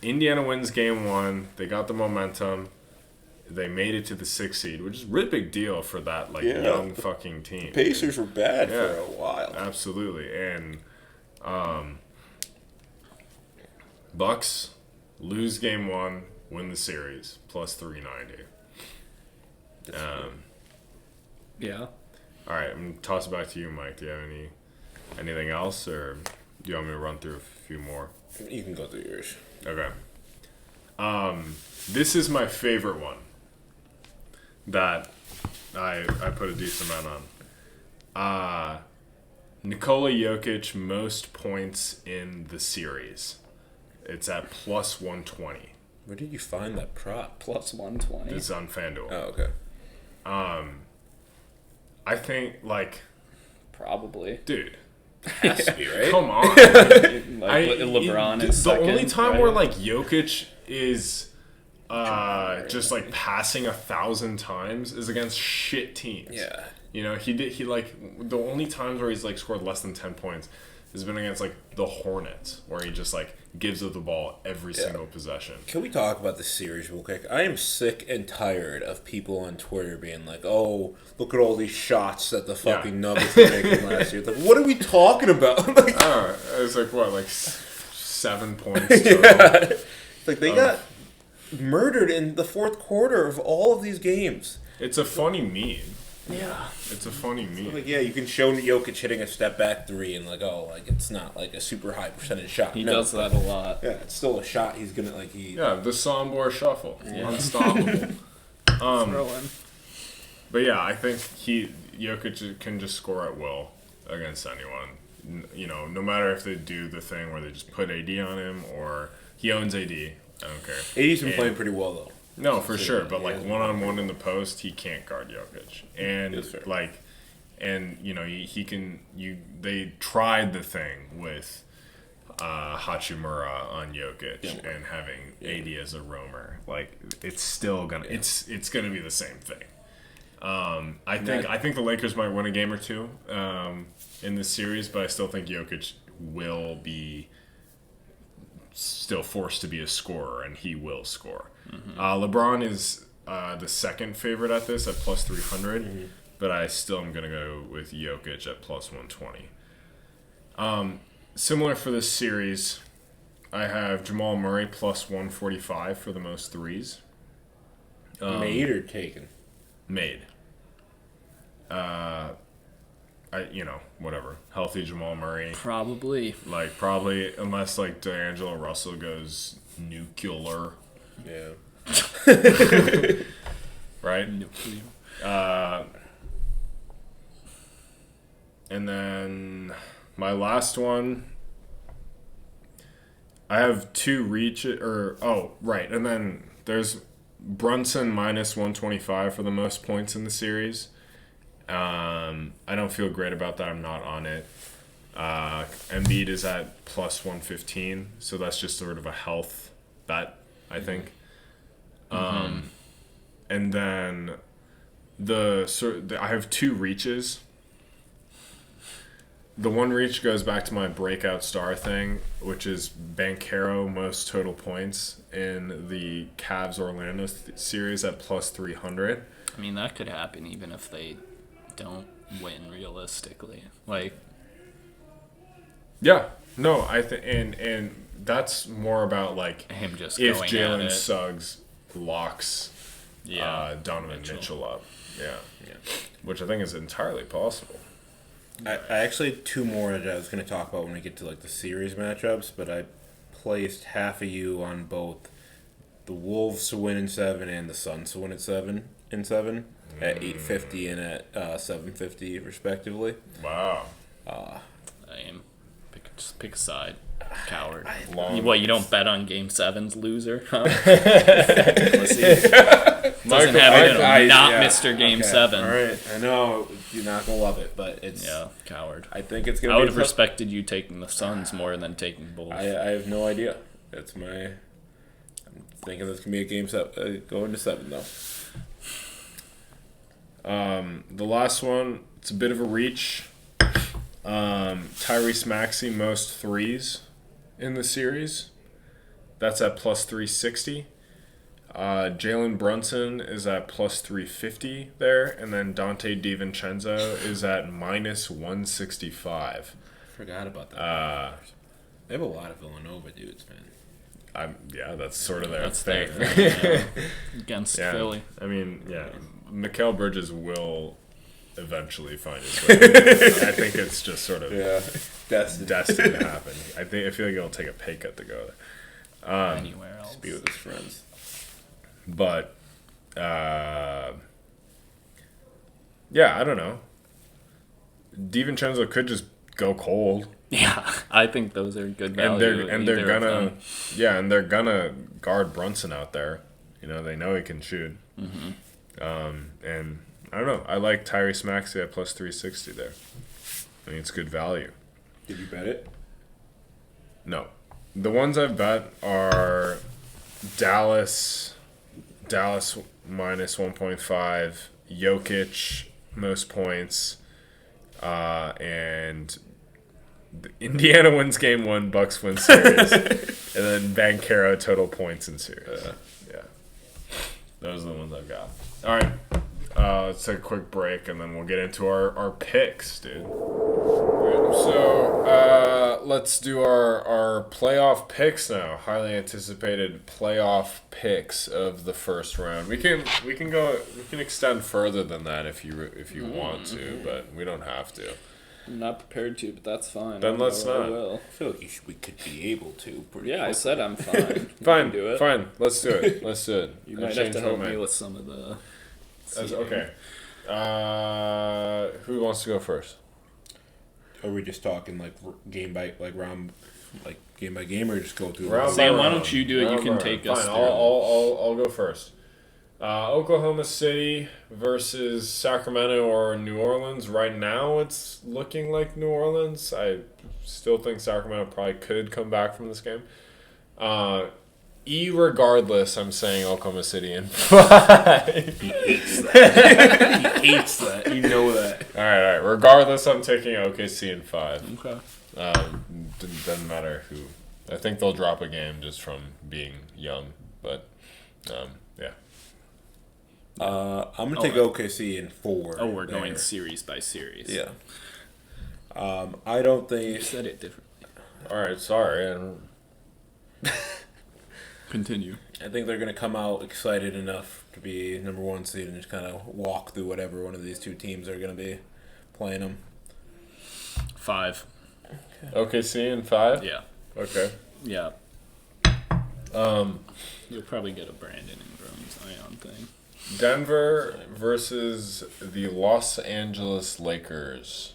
Indiana wins game 1. They got the momentum. They made it to the 6th seed, which is a really big deal for that young fucking team. Pacers were bad for a while. Absolutely. And Bucks lose game 1, win the series, plus 390. Yeah. All right, I'm going to toss it back to you, Mike. Do you have anything else, or do you want me to run through a few more? You can go through yours. Okay. This is my favorite one that I put a decent amount on. Nikola Jokic, most points in the series. It's at plus 120. Where did you find that prop? Plus 120. It's on FanDuel. Oh, okay. I think, Probably. dude, Has to be, right? come on. LeBron is the second, only time right? where Jokic is just passing 1,000 times is against shit teams. Yeah. You know, the only times where he's scored less than 10 points has been against the Hornets, where he just gives up the ball every single possession. Can we talk about this series real quick? I am sick and tired of people on Twitter being like, "Oh, look at all these shots that the fucking Nuggets were making last year." What are we talking about? It's what, 7 points total? They got murdered in the fourth quarter of all of these games. It's a funny meme. Yeah. It's a funny meme. You can show Jokic hitting a step back three and it's not a super high percentage shot. He does that a lot. Yeah, it's still a shot. He's gonna the Sombor shuffle, unstoppable. Throwing. But yeah, I think Jokic can just score at will against anyone. No matter if they do the thing where they just put AD on him or he owns AD. I don't care. AD's been playing pretty well though. No, for sure. But one-on-one in the post, he can't guard Jokic. And he can. They tried the thing with Hachimura on Jokic and having AD as a roamer. It's still gonna it's gonna be the same thing. I think the Lakers might win a game or two in this series, but I still think Jokic will be still forced to be a scorer, and he will score. Mm-hmm. LeBron is the second favorite at this at plus 300, but I still am going to go with Jokic at plus 120. Similar for this series, I have Jamal Murray plus 145 for the most threes. Made or taken? Made. Whatever. Healthy Jamal Murray. Probably. Probably, unless D'Angelo Russell goes nuclear. Yeah. Right? And then my last one, I have two and then there's Brunson minus 125 for the most points in the series. I don't feel great about that. I'm not on it. Embiid is at plus 115, so that's just sort of a health bet, I think. And then I have two reaches. The one reach goes back to my breakout star thing, which is Banchero most total points in the Cavs-Orlando series at plus 300. I mean, that could happen even if they don't win realistically. Yeah. No, I think and that's more about him just if going Jalen at it. Suggs locks Donovan Mitchell up. Yeah. Which I think is entirely possible. I actually had two more that I was going to talk about when we get to the series matchups, but I placed half of you on both the Wolves to win in 7 and the Suns to win at 7 at 850 and at 750 respectively. Wow. Just pick a side. Coward. Long. You don't bet on Game 7's loser? Huh? Michael, Doesn't have it not Mr. Game 7. All right. I know you're not going to love it, but it's... Yeah, coward. I think it's going to be... I would have respected you taking the Suns more than taking both. I have no idea. That's my... I'm thinking this can be a Game 7, going to 7, though. The last one, it's a bit of a reach. Tyrese Maxey most threes in the series. That's at plus 360. Jalen Brunson is at plus 350 there, and then Dante DiVincenzo is at minus 165. Forgot about that. They have a lot of Villanova dudes, man. That's sort of their That's thing. their thing, yeah. Against Yeah, Philly. I mean, yeah, Mikal Bridges will eventually find his way. I think it's just sort of destined to happen. I feel like he'll take a pay cut to go there. Anywhere else. Be with his friends. But, yeah, I don't know. DiVincenzo could just go cold. Yeah, I think those are good value. And they're gonna guard Brunson out there. You know, they know he can shoot. Mm-hmm. And I don't know. I like Tyrese Maxey at plus 360 there. I think it's good value. Did you bet it? No, the ones I've bet are Dallas minus 1.5, Jokic most points, and Indiana wins game 1, Bucks win series, and then Banchero total points in series. Yeah, those are the ones I've got. All right, let's take a quick break, and then we'll get into our picks, dude. So let's do our playoff picks now. Highly anticipated playoff picks of the first round. We can extend further than that if you want to, but we don't have to. I'm not prepared to, but that's fine. Then let's not. I feel like we could be able to. I said I'm fine. Fine, do it. fine. Let's do it. Let's do it. You might have to help me with some of the. That's okay. Who wants to go first? Are we just talking like game by game, or just go through? Round Sam, by why round. don't you do it? You can take us Fine, through. I'll go first. Oklahoma City versus Sacramento or New Orleans. Right now, it's looking like New Orleans. I still think Sacramento probably could come back from this game. Regardless, I'm saying Oklahoma City in 5. He hates that. He hates that. You know that. All right. Regardless, I'm taking OKC in 5. Okay. Doesn't matter who. I think they'll drop a game just from being young, but yeah. I'm gonna take OKC in 4. Oh, we're going series by series. Yeah. I don't think You said it differently. All right. Sorry. Continue. I think they're gonna come out excited enough to be number 1 seed and just kind of walk through whatever one of these two teams are gonna be playing them. 5. OKC in 5. Yeah. Okay. Yeah. You'll probably get a Brandon Ingram Zion thing. Denver versus the Los Angeles Lakers.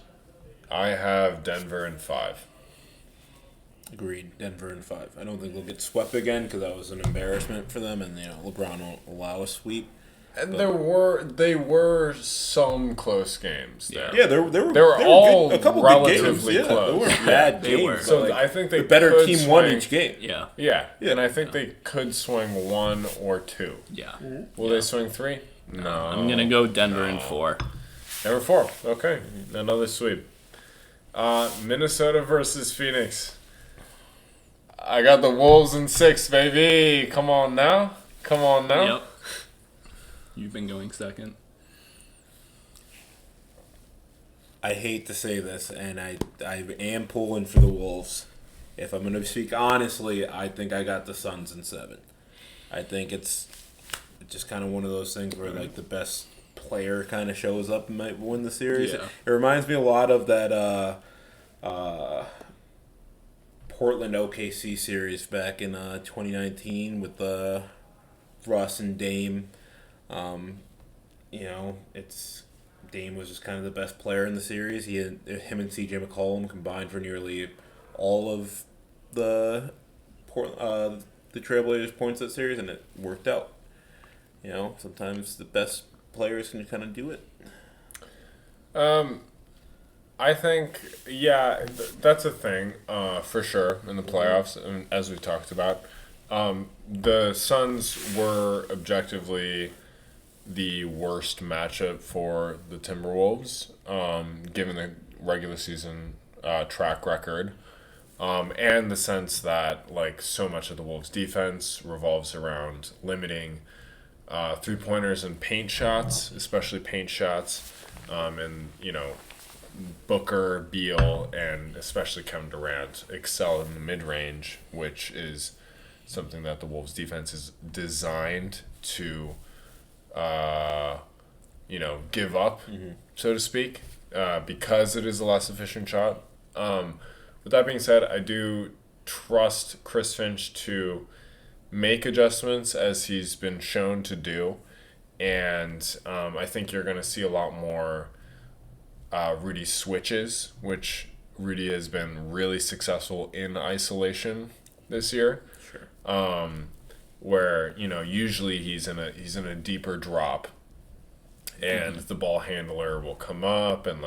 I have Denver in 5. Agreed. Denver in 5. I don't think they'll get swept again because that was an embarrassment for them, and LeBron won't allow a sweep. And they were some close games there. Yeah, they were all good, a couple relatively good games. close. They weren't bad They games. were. but, So like, I think they the better could team won swing- each game. Yeah. Yeah, and I think they could swing 1 or 2. Yeah. Will they swing 3? No. I'm going to go Denver in 4. Denver 4. Okay, another sweep. Minnesota versus Phoenix. I got the Wolves in 6, baby. Come on now. Yep. You've been going second. I hate to say this, and I am pulling for the Wolves. If I'm going to speak honestly, I think I got the Suns in 7. I think it's just kind of one of those things where like the best player kind of shows up and might win the series. Yeah. It reminds me a lot of that Portland OKC series back in 2019 with Russ and Dame. It's Dame was just kind of the best player in the series. Him and CJ McCollum combined for nearly all of the Trailblazers points that series, and it worked out. Sometimes the best players can kind of do it. I think, that's a thing, for sure, in the playoffs, as we've talked about. The Suns were objectively the worst matchup for the Timberwolves, given the regular season track record. And the sense that like so much of the Wolves' defense revolves around limiting 3-pointers and paint shots, especially paint shots, and Booker, Beal, and especially Kevin Durant excel in the mid range, which is something that the Wolves' defense is designed to, give up, so to speak, because it is a less efficient shot. With that being said, I do trust Chris Finch to make adjustments as he's been shown to do. And I think you're going to see a lot more Rudy switches, which Rudy has been really successful in isolation this year. Sure. Where, usually he's in a deeper drop and the ball handler will come up and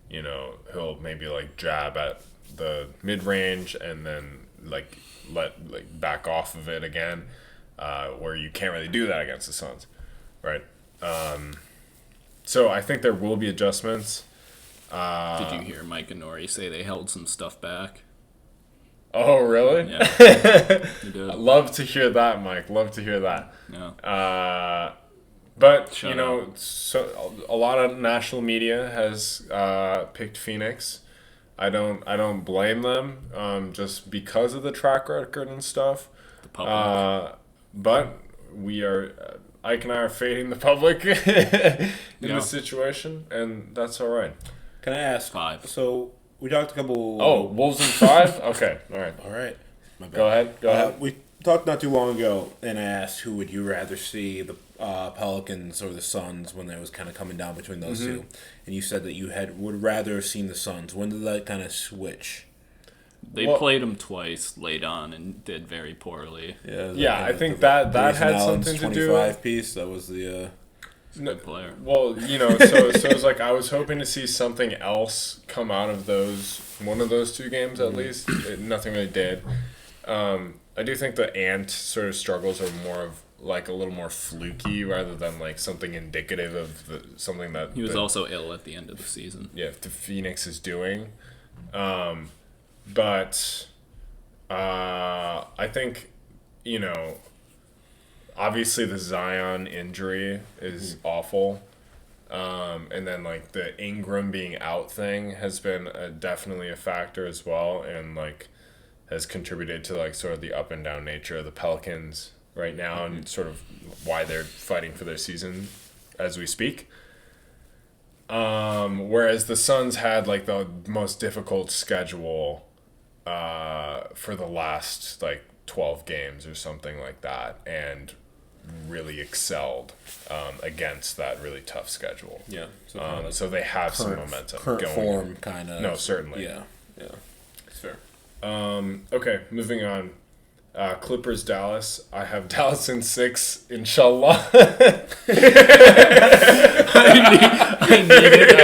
he'll maybe jab at the mid-range and then back off of it again, where you can't really do that against the Suns, right? So I think there will be adjustments. Did you hear Mike and Nori say they held some stuff back? Oh, really? Yeah. You did. Love to hear that, Mike. Love to hear that. Yeah. But Shut up. so a lot of national media has picked Phoenix. I don't blame them, just because of the track record and stuff. The public. But we are, Ike and I are fading the public in this situation, and that's all right. Can I ask? 5. So we talked a couple. Oh, Wolves in 5? Okay, all right. All right. My bad. Go ahead. We talked not too long ago, and I asked who would you rather see, the Pelicans or the Suns, when it was kind of coming down between those two, and you said that you would rather have seen the Suns. When did that kind of switch? They played them twice late on and did very poorly. Yeah, I think that had something to do with 25 piece. That was the. Good player. Well, so it was like I was hoping to see something else come out of one of those two games at least. Nothing really did. I do think the Ant sort of struggles are more of a little more fluky rather than something indicative of something that He was also ill at the end of the season. Yeah, the Phoenix is doing. But I think obviously the Zion injury is awful. And then the Ingram being out thing has been definitely a factor as well, and has contributed to sort of the up and down nature of the Pelicans right now, and sort of why they're fighting for their season as we speak. Whereas the Suns had the most difficult schedule for the last 12 games or something like that, and really excelled against that really tough schedule. Yeah. So they have some momentum. Current going form, in. kind of. No, certainly. Yeah. It's fair. Okay, moving on. Clippers, Dallas. I have Dallas in 6, inshallah. I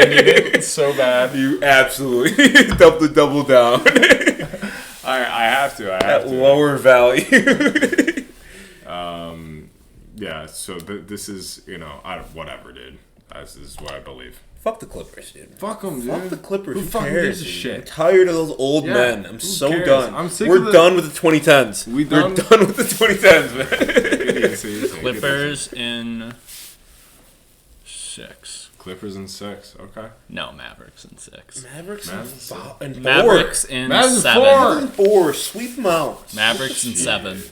need it so bad. You absolutely double down. I have to. At lower value. Yeah, so this is, whatever, dude. This is what I believe. Fuck the Clippers, dude. Fuck them, dude. Fuck the Clippers. Who fucking cares, gives a dude? shit? I'm tired of those old Yeah, men. I'm who so cares? done. I'm sick We're of done with the 2010s. We We're done? done with the 2010s, man. Clippers in 6. Clippers in 6. Okay. No, Mavericks in 6. Mavericks Mavs and 4. Mavericks in Mavs in 7. 4 and 4. Sweep them out. Mavericks in 7.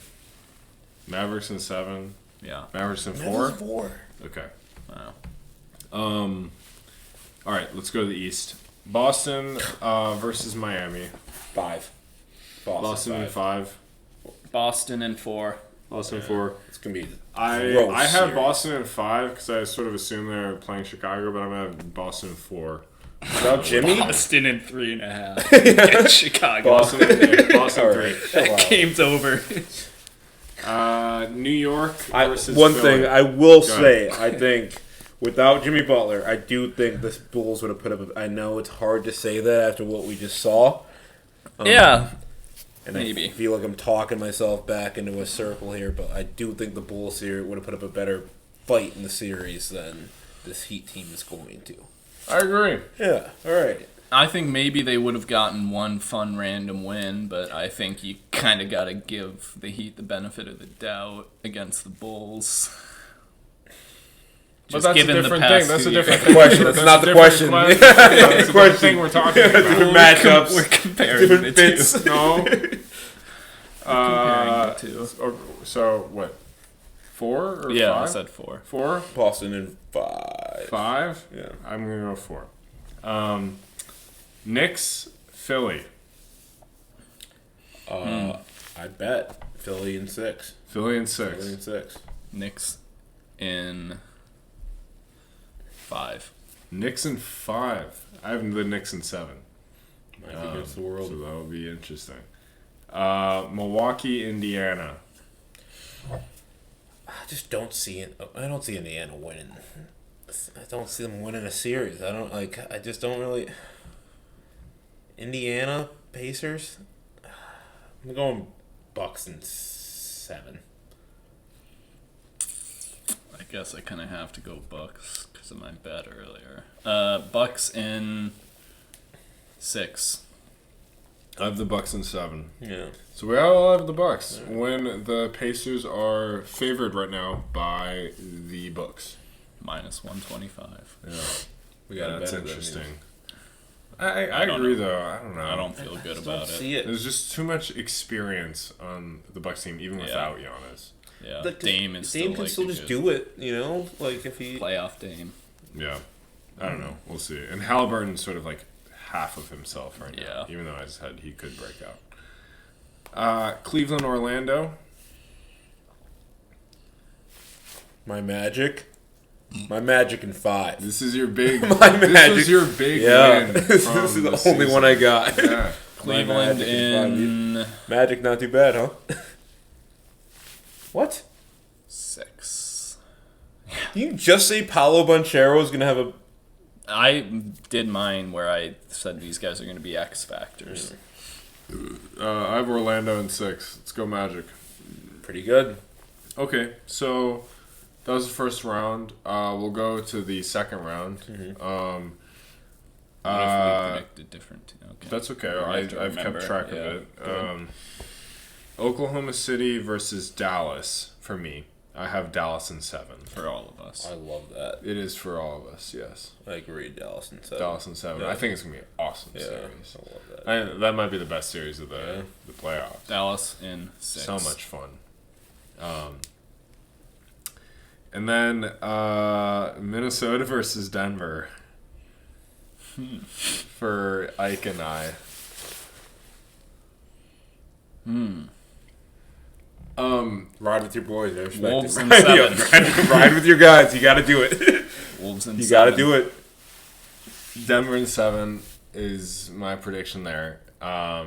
Mavericks in 7. Yeah. Mavericks in 4. Mavericks 4. Okay. Wow. All right, let's go to the East. Boston versus Miami. 5. Boston in 5. Boston in 4. Boston in 4. It's gonna be. I have series. Boston in 5 because I sort of assume they're playing Chicago, but I'm gonna have Boston in 4. Without Jimmy. Boston in 3.5. Get Chicago. Boston 3. That game's over. New York versus One Philly. thing I will Go say, ahead. I think without Jimmy Butler, I do think the Bulls would have put up. I know it's hard to say that after what we just saw. Yeah. And Maybe. I feel like I'm talking myself back into a circle here, but I do think the Bulls here would have put up a better fight in the series than this Heat team is going to. I agree. Yeah. All right. I think maybe they would have gotten one fun random win, but I think you kind of got to give the Heat the benefit of the doubt against the Bulls. But that's a different thing. That's a different question. That's not the question. That's a different thing we're talking about. Different matchups. We're comparing Different the fits. two. No. Comparing the two. So what? 4 or Yeah, 5? I said 4. 4? Boston in 5. 5? Yeah. I'm gonna go 4. Knicks, Philly. I bet Philly in 6. Philly in Philly 6. in 6. Knicks in 5. Knicks in 5. I have the Knicks in 7. Might be against the world. So that'll be interesting. Milwaukee, Indiana. I just don't see it. I don't see Indiana winning. I don't see them winning a series. I just don't really. Indiana Pacers. I'm going Bucks in 7. I guess I kind of have to go Bucks because of my bet earlier. Bucks in 6. I have the Bucks in 7. Yeah. So we all have the Bucks when the Pacers are favored right now by the Bucks. Minus 125. Yeah, We got that's better interesting. Than I don't agree know. though. I don't know. I don't feel good about it. see it. There's just too much experience on the Bucks team, even without Giannis. Yeah, The- Dame is Dame still can like still a just good do it, you know? Like if he. playoff Dame. Yeah, I don't know. We'll see. And Halliburton's sort of like half of himself right now. Yeah. Even though I said he could break out. Cleveland, Orlando. My Magic. My Magic in 5. This is your big. My this Magic. is your big Yeah. win. This from is the only season. one I got. Yeah. Cleveland Magic in in Magic not too bad, huh? What? 6. Did you just say Paolo Banchero is going to have a... I did mine where I said these guys are going to be X factors. I have Orlando in 6. Let's go Magic. Pretty good. Okay, so that was the first round. We'll go to the second round. What if we predicted different? Okay. That's okay. I have to I've kept remember. track Yeah, of it. good. Oklahoma City versus Dallas for me. I have Dallas in 7. For all of us. I love that. It is for all of us, yes. I agree, Dallas in 7. Dallas in 7. Yeah. I think it's going to be an awesome Yeah, series. I love that. That might be the best series of the playoffs. Dallas in 6. So much fun. And then Minnesota versus Denver for Ike and I. Ride with your boys. I respect Wolves it. in 7. Ride with your guys. You got to do it. Wolves in You 7. got to do it. Denver in 7 is my prediction there. I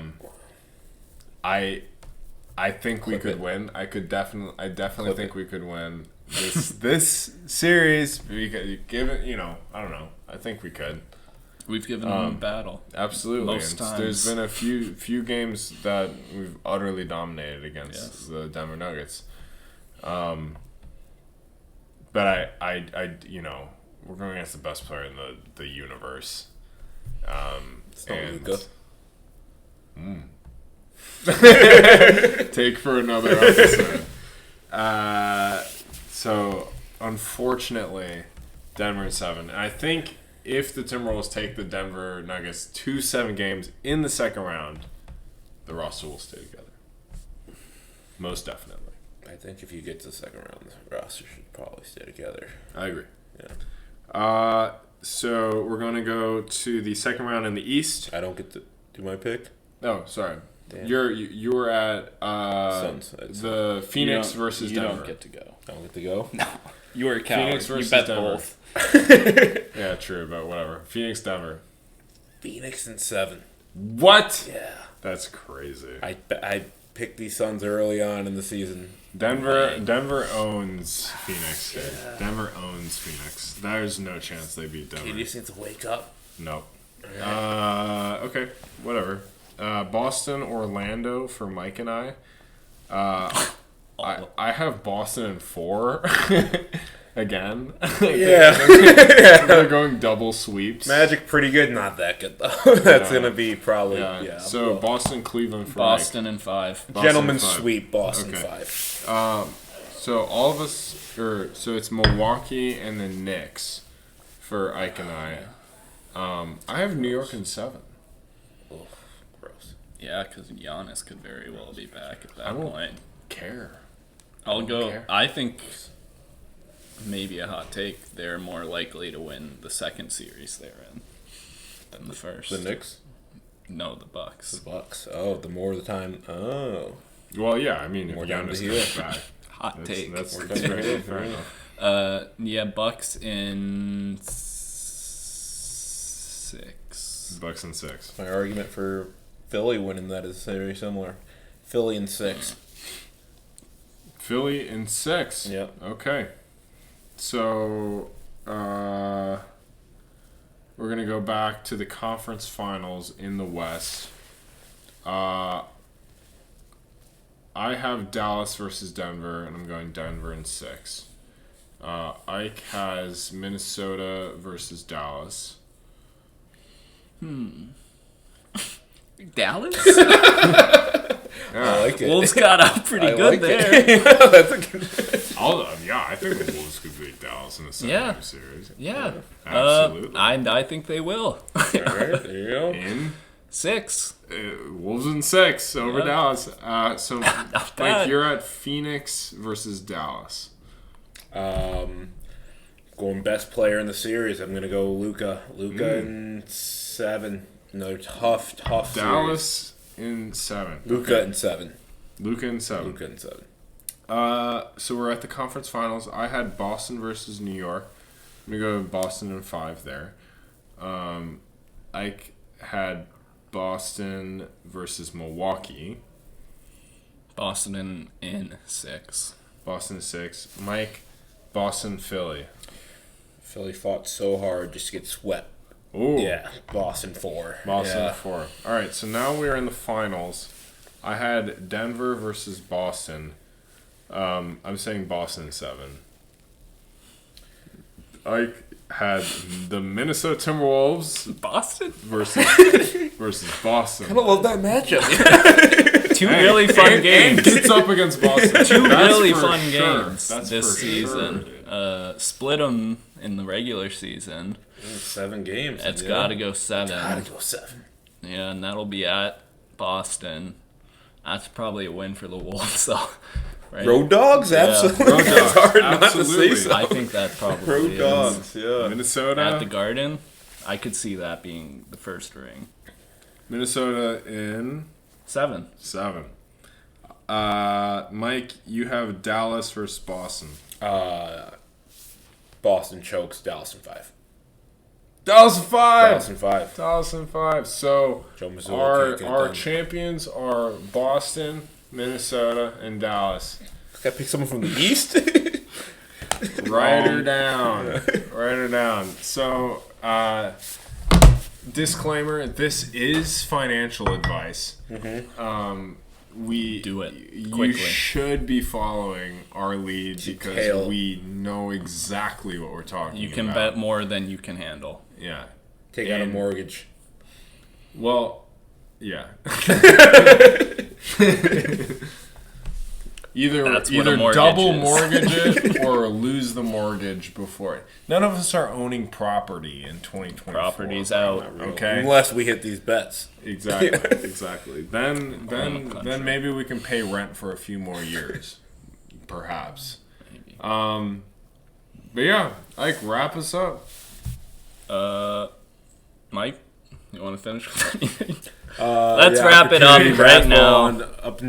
think we Clip could it. win. I definitely Clip think it. we could win this series. Because give it, I don't know. I think we could. We've given them a battle. Absolutely. Most And there's times. been a few games that we've utterly dominated against Yes. the Denver Nuggets. But I we're going against the best player in the universe. It's not And Luka. take for another episode. So unfortunately, Denver in 7. And I think if the Timberwolves take the Denver Nuggets to 7 games in the second round, the roster will stay together. Most definitely. I think if you get to the second round, the roster should probably stay together. I agree. Yeah. So we're going to go to the second round in the East. I don't get to do my pick. Oh, sorry. Damn. You were at Suns. the Phoenix versus you Denver. don't get to go. I don't get to go. No. You were a coward. Phoenix versus you bet Denver. both. Yeah, true, but whatever. Phoenix, Denver. Phoenix in 7. What? Yeah. That's crazy. I picked these Suns early on in the season. Denver owns Phoenix. Dude. Yeah. Denver owns Phoenix. There's no chance they beat Denver. You just need to wake up. Nope. Okay, whatever. Boston, Orlando for Mike and I. I have Boston in 4. again. Yeah. They're going double sweeps. Magic pretty good, not that good though. That's Yeah. gonna be probably So Boston, Cleveland for Boston in 5. Boston gentleman's 5. sweep. Boston Okay. 5. So all of us, so it's Milwaukee and the Knicks for Ike and I. I have New York in 7. Ugh, gross. Yeah, because Giannis could very well be back at that I won't point. Care. I'll go. care. I think maybe a hot take. They're more likely to win the second series they're in than the first. The Knicks, No, the Bucks. Bucks. Oh, the more the time. Oh, Well, yeah. I mean, if More down Giannis to comes you. back, Hot take. That's We're fair, done. fair enough. Yeah, Bucks in 6. Bucks in 6. my argument for Philly winning that is very similar. Philly in 6. Philly in 6. Yep. Okay. So, we're gonna go back to the conference finals in the West. I have Dallas versus Denver, and I'm going Denver in 6. Ike has Minnesota versus Dallas. Dallas? I like it. Wolves got up pretty I good like there. it. That's a good. I think the Wolves could beat Dallas in the second Yeah. series. Yeah. Absolutely. I think they will. All right, there you go. In 6. Wolves in 6 over Yeah. Dallas. So, Not Mike, bad. you're at Phoenix versus Dallas. Going best player in the series. I'm gonna go Luka. Luka in 7. Another tough Dallas in 7. Luka in 7. Luka in 7. Luka in 7. So we're at the conference finals. I had Boston versus New York. I'm gonna go Boston in 5 there. Ike had Boston versus Milwaukee. Boston in 6. Boston 6. Mike, Boston, Philly. Philly fought so hard just to get swept. Ooh. Yeah, Boston 4. Boston yeah. 4. All right, so now we're in the finals. I had Denver versus Boston. I'm saying Boston 7. I had the Minnesota Timberwolves Boston? versus Boston. I love that matchup. Two really fun games. And gets up against Boston. Two That's really for fun sure. games That's this for season. sure. Split them in the regular season. 7 games. It's got to go 7. Gotta go 7. Yeah, and that'll be at Boston. That's probably a win for the Wolves, though. Right? Road dogs? Absolutely. Road dogs, It's hard not to absolutely. say so. I think that probably Road is. dogs, yeah. Minnesota. At the Garden, I could see that being the first ring. Minnesota in 7. 7. Mike, you have Dallas versus Boston. Boston chokes. Dallas in 5. Dallas in 5. Dallas in 5. Dallas in 5. So Joe Mazzulla can't get it our done. champions are Boston, Minnesota, and Dallas. Gotta pick someone from the East. Write her down. Write her down. So, disclaimer: this is financial advice. We Do it You quickly. should be following our lead Detail. because we know exactly what we're talking You about. can bet more than you can handle. Yeah. Take out a And- mortgage. Well, yeah. That's what a either mortgage double is. mortgage it or lose the mortage before it. None of us are owning property in 2024. Property's out. Okay. Unless we hit these bets. Exactly. Exactly. Then country. maybe we can pay rent for a few more years, perhaps. Maybe. But yeah, Ike, wrap us up. Mike, you want to finish with anything? Let's wrap it up opportunity right basketball now. on up